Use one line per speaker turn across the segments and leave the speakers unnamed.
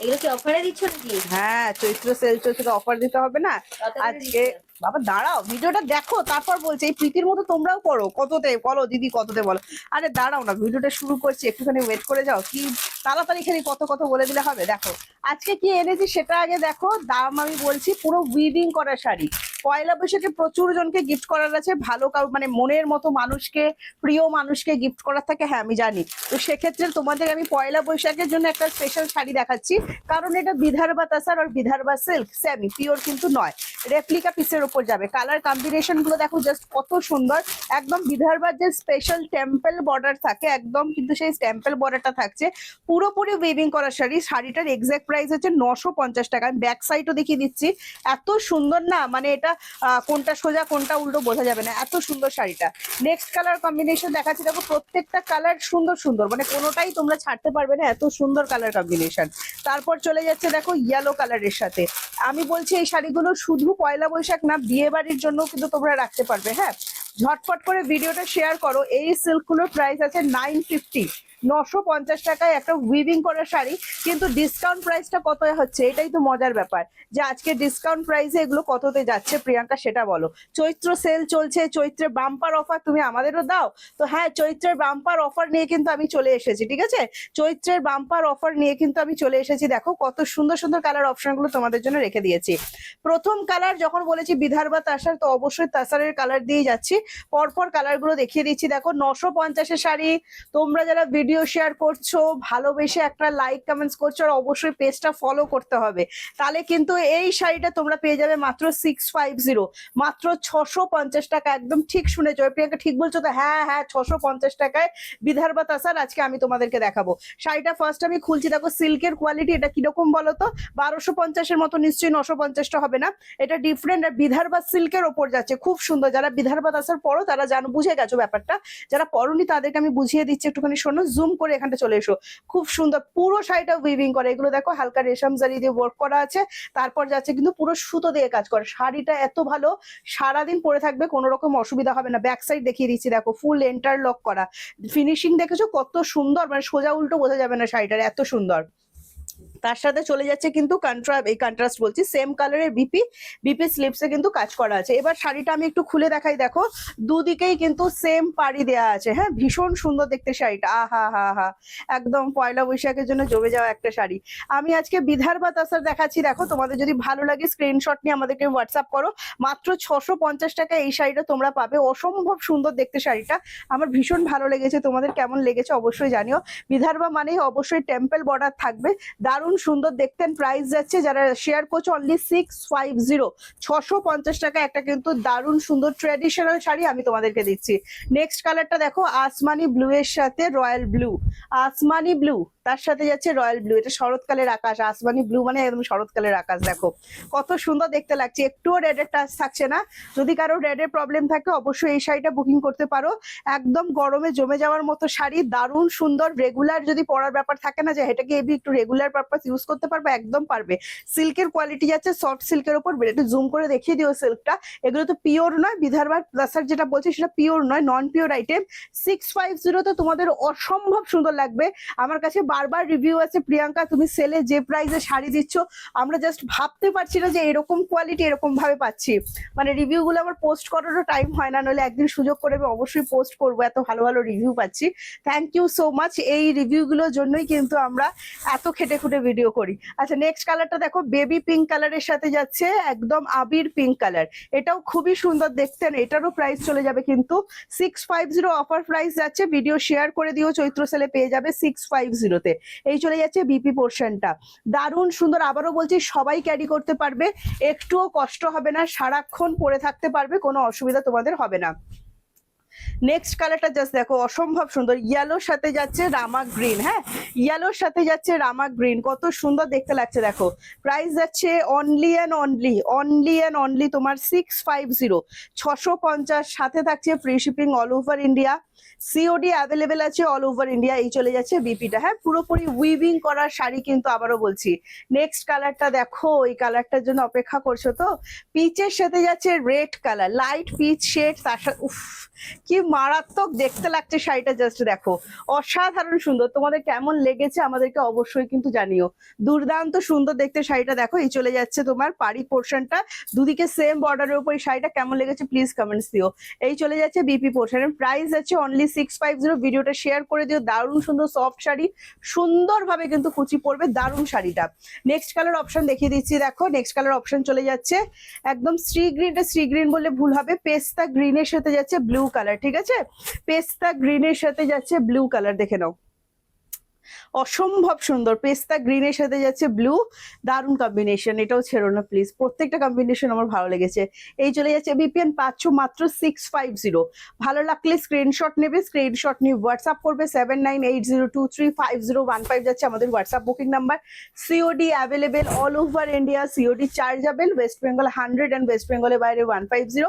এগুলো কি অফারে দিচ্ছ নাকি?
হ্যাঁ, চৈত্র সেল চলছে তো অফার দিতে হবে না আজকে। বাবা দাঁড়াও, ভিডিওটা দেখো তারপর বলছি। এই প্রীতির মতো তোমরাও করো। কততে বলো দিদি, কততে বলো। আরে দাঁড়াও না, ভিডিওটা শুরু করছি, একটুখানি ওয়েট করে যাও। কি তাড়াতাড়ি খালি কত কত বলে দিলে হবে। দেখো আজকে কি এনেছি সেটা আগে দেখো। দাম আমি বলছি, পুরো উইভিং করা শাড়ি। পয়লা বৈশাখে প্রচুর জনকে গিফট করার আছে, ভালো কাউ মানে মনের মতো মানুষকে, প্রিয় মানুষকে গিফট করার থাকে। হ্যাঁ আমি জানি। তো সেক্ষেত্রে তোমাদের আমি পয়লা বৈশাখের জন্য একটা স্পেশাল শাড়ি দেখাচ্ছি, কারণ এটা বিদর্ভা তাসার আর বিদর্ভা সিল্ক, সেমি পিওর কিন্তু নয়, রেপ্লিকা পিসের উপর যাবে। কালার কম্বিনেশন গুলো দেখো জাস্ট কত সুন্দর। একদম বিদর্ভার যে স্পেশাল টেম্পল বর্ডার থাকে, একদম কিন্তু সেই টেম্পল বর্ডারটা থাকছে। পুরোপুরি উইভিং করা শাড়ি। শাড়িটার এক্সাক্ট প্রাইস হচ্ছে 950 টাকা। আমি ব্যাক সাইডও দেখিয়ে দিচ্ছি। এত সুন্দর না, মানে এটা কোনটা সোজা কোনটা উল্টো বোঝা যাবে না, এত সুন্দর শাড়িটা। নেক্সট কালার কম্বিনেশন দেখাচ্ছি দেখো, প্রত্যেকটা কালার সুন্দর সুন্দর, মানে কোনোটাই তোমরা ছাড়তে পারবে না, এত সুন্দর কালার কম্বিনেশন। তারপর চলে যাচ্ছে দেখো ইয়েলো কালারের সাথে। আমি বলছি এই শাড়িগুলো শুধু পয়লা বৈশাখ না, বিয়ে বাড়ির জন্য কিন্তু তোমরা রাখতে পারবে। হ্যাঁ, ঝটফট করে ভিডিওটা শেয়ার করো। এই সিল্কগুলোর প্রাইস আছে 950, 950 টাকায় একটা উইভিং করা শাড়ি। কিন্তু ডিসকাউন্ট প্রাইসটা কত হচ্ছে, এটাই তো মজার ব্যাপার, যে আজকে ডিসকাউন্ট প্রাইসে এগুলো কততে যাচ্ছে প্রিয়াঙ্কা সেটা বলো। চৈত্র সেল চলছে, চৈত্রের বাম্পার অফার তুমি আমাদেরও দাও। তো হ্যাঁ, চৈত্রের বাম্পার অফার নিয়ে কিন্তু আমি চলে এসেছি, ঠিক আছে? চৈত্রের বাম্পার অফার নিয়ে কিন্তু আমি চলে এসেছি। দেখো কত সুন্দর সুন্দর কালার অপশনগুলো তোমাদের জন্য রেখে দিয়েছি। প্রথম কালার যখন বলেছি বিদর্ভা তাসার, তো অবশ্যই তাসারের কালার দিয়ে যাচ্ছি। পরপর কালার গুলো দেখিয়ে দিচ্ছি। দেখো 950-এর শাড়ি। তোমরা যারা ভিডিও শেয়ার করছো, ভালোবেসে একটা লাইক কমেন্টস করছো, আর অবশ্যই পেজটা ফলো করতে হবে, তাহলে কিন্তু এই শাড়িটা তোমরা পেয়ে যাবে মাত্র 650, মাত্র 650 টাকা। একদম ঠিক শুনেছো প্রিয়াঙ্কা, ঠিক বলছো তো? হ্যাঁ হ্যাঁ, 650 টাকায় বিদর্ভা তাসার আজকে আমি তোমাদেরকে দেখাবো। শাড়িটা ফার্স্ট আমি খুলছি। দেখো সিল্কের কোয়ালিটি এটা কিরকম বলো তো? 1250-এর মতো নিশ্চয়ই, 950টা হবে না। এটা ডিফারেন্ট, আর বিদর্ভা সিল্কের ওপর যাচ্ছে, খুব সুন্দর। যারা বিদর্ভা তাসার পরো তারা জানো, বুঝে গেছো ব্যাপারটা। যারা পরনি তাদেরকে আমি বুঝিয়ে দিচ্ছি, একটুখানি শোনো, জুম করে এখানটা চলে এসো। খুব সুন্দর পুরো শাড়িটা উইভিং করে। এগুলো দেখো হালকা রেশম জারি দিয়ে ওয়ার্ক করা আছে, তারপর যাচ্ছে কিন্তু পুরো সুতো দিয়ে কাজ করে। শাড়িটা এত ভালো, সারাদিন পরে থাকবে, কোনো রকম অসুবিধা হবে না। ব্যাক সাইড দেখিয়ে দিচ্ছি, দেখো ফুল এন্টারলক করা। ফিনিশিং দেখেছো কত সুন্দর, মানে সোজা উল্টো বোঝা যাবে না, শাড়িটার এত সুন্দর। তার সাথে চলে যাচ্ছে কিন্তু কন্ট্রাস্ট বলছি, সেম কালারের বিপি স্লিপসে কিন্তু কাজ করা আছে। এবার শাড়িটা আমি একটু খুলে দেখাই। দেখো দুদিকেই কিন্তু সেম পাড়ি দেওয়া আছে। হ্যাঁ, ভীষণ সুন্দর দেখতে শাড়িটা। আহা হা হা, একদম পয়লা বৈশাখের জন্য জমে যাওয়া একটা শাড়ি। আমি আজকে বিদর্ভা তাসার দেখাচ্ছি। দেখো তোমাদের যদি ভালো লাগে স্ক্রিনশট নিয়ে আমাদেরকে হোয়াটসঅ্যাপ করো। মাত্র 650 টাকা এই শাড়িটা তোমরা পাবে। অসম্ভব সুন্দর দেখতে শাড়িটা, আমার ভীষণ ভালো লেগেছে। তোমাদের কেমন লেগেছে অবশ্যই জানিও। বিদর্ভা মানেই অবশ্যই টেম্পল বর্ডার থাকবে, দারুণ সুন্দর দেখতেন। প্রাইস যাচ্ছে যারা শেয়ার করছো অনলি 650, 650 টাকা একটা কিন্তু দারুণ সুন্দর ট্রেডিশনাল শাড়ি আমি তোমাদেরকে দিচ্ছি। নেক্সট কালারটা দেখো, আসমানি ব্লু এর সাথে রয়্যাল ব্লু। আসমানি ব্লু তার সাথে যাচ্ছে রয়্যাল ব্লু। এটা শরৎকালের আকাশ, আসমানি ব্লু মানে একদম শরৎকালের আকাশ। দেখো কত সুন্দর দেখতে লাগছে, একটুও রেডের টাচ থাকছে না। যদি কারো রেডের প্রবলেম থাকে অবশ্যই এই শাড়িটা বুকিং করতে পারো। একদম গরমে জমে যাওয়ার মতো শাড়ি, দারুণ সুন্দর। রেগুলার যদি পরার ব্যাপার থাকে না, যে এটাকে এবি একটু রেগুলার পারপাস ইউজ করতে পারবে, একদম পারবে। সিল্কের কোয়ালিটি যাচ্ছে সফট সিল্কের উপর। একটু জুম করে দেখিয়ে দিও সিল্কটা। এগুলো তো পিওর নয়, বিদর্ভা তাসার যেটা বলছি সেটা পিওর নয়, নন পিওর আইটেম। 650 তোমাদের অসম্ভব সুন্দর লাগবে। আমার কাছে বারবার রিভিউ আছে, প্রিয়াঙ্কা তুমি সেলে যে প্রাইসে শাড়ি দিচ্ছ, আমরা জাস্ট ভাবতে পারছি না যে এরকম কোয়ালিটি এরকম ভাবে পাচ্ছি। মানে রিভিউ গুলো আমার পোস্ট করারও টাইম হয় না, নইলে একদিন সুযোগ করে আমি অবশ্যই পোস্ট করবো। এত ভালো ভালো রিভিউ পাচ্ছি, থ্যাংক ইউ সো মাচ। এই রিভিউ গুলোর জন্যই কিন্তু আমরা এত খেটে খুঁটে ভিডিও করি। আচ্ছা নেক্সট কালারটা দেখো, বেবি পিঙ্ক কালারের সাথে যাচ্ছে একদম আবির পিঙ্ক কালার। এটাও খুবই সুন্দর দেখতেন। এটারও প্রাইস চলে যাবে কিন্তু 650, অফার প্রাইস যাচ্ছে। ভিডিও শেয়ার করে দিও, চৈত্র সেলে পেয়ে যাবে 650-তে। এই চলে যাচ্ছে বিপি পোর্শনটা, দারুণ সুন্দর। আবারও বলছি সবাই ক্যারি করতে পারবে, একটুও কষ্ট হবে না, সারাক্ষণ পরে থাকতে পারবে, কোনো অসুবিধা তোমাদের হবে না। নেক্সট কালারটা জাস্ট দেখো, অসম্ভব সুন্দর। ইয়েলোর সাথে যাচ্ছে রামা গ্রিন। হ্যাঁ, ইয়েলোর সাথে যাচ্ছে রামা গ্রিন, কত সুন্দর দেখতে লাগছে। দেখো প্রাইস যাচ্ছে অনলি তোমার 650, 650। সাথে থাকছে free shipping all over India, COD available আছে অল ওভার ইন্ডিয়া। এই চলে যাচ্ছে বিপিটা। হ্যাঁ, পুরোপুরি উইভিং করা শাড়ি কিন্তু, আবারও বলছি। নেক্সট কালারটা দেখো, এই কালারটার জন্য অপেক্ষা করছো তো? পিচের সাথে যাচ্ছে red colour, light peach shade, তার সাথে উফ কি মারাত্মক দেখতে লাগছে শাড়িটা, জাস্ট দেখো, অসাধারণ সুন্দর। তোমাদের কেমন লেগেছে আমাদেরকে অবশ্যই কিন্তু জানিও। দুর্দান্ত সুন্দর দেখতে শাড়িটা দেখো। এই চলে যাচ্ছে তোমার পাড়ি পোর্শনটা, দুদিকে সেম বর্ডারের উপর। এই শাড়িটা কেমন লেগেছে প্লিজ কমেন্টস দিও। এই চলে যাচ্ছে বিপি পোর্শনের, প্রাইস আছে অনলি 650। ভিডিওটা শেয়ার করে দিও। দারুণ সুন্দর সফট শাড়ি, সুন্দরভাবে কিন্তু কুচি পড়বে, দারুণ শাড়িটা। নেক্সট কালার অপশন দেখিয়ে দিচ্ছি, দেখো নেক্সট কালার অপশন চলে যাচ্ছে একদম শ্রী গ্রিনটা, শ্রী গ্রিন বললে ভুল হবে, পেস্তা গ্রিনের সাথে যাচ্ছে ব্লু কালার, ঠিক আছে, পেস্তা গ্রিনের সাথে যাচ্ছে ব্লু কালার, দেখে নাও অসম্ভব সুন্দর। পেস্তা গ্রিনের সাথে যাচ্ছে ব্লু, দারুণ কম্বিনেশন, এটাও ছেড়ো না প্লিজ, প্রত্যেকটা কম্বিনেশন আমার ভালো লেগেছে। এই চলে যাচ্ছে বিপিএন পাচ্ছ মাত্র 650। ভালো লাগলে স্ক্রিনশট নেবে, স্ক্রিনশট নিয়ে হোয়াটসঅ্যাপ করবে 7980235015 যাচ্ছে আমাদের WhatsApp booking number. COD available all over India, COD chargeable, West Bengal 100 and West বেঙ্গলের বাইরে 150।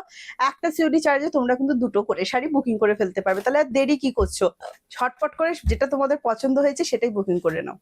একটা সিওডি চার্জে তোমরা কিন্তু দুটো করে শাড়ি বুকিং করে ফেলতে পারবে। তাহলে আর দেরি কি করছো, ঝটপট করে যেটা তোমাদের পছন্দ হয়েছে সেটাই বুকিং করে নাও।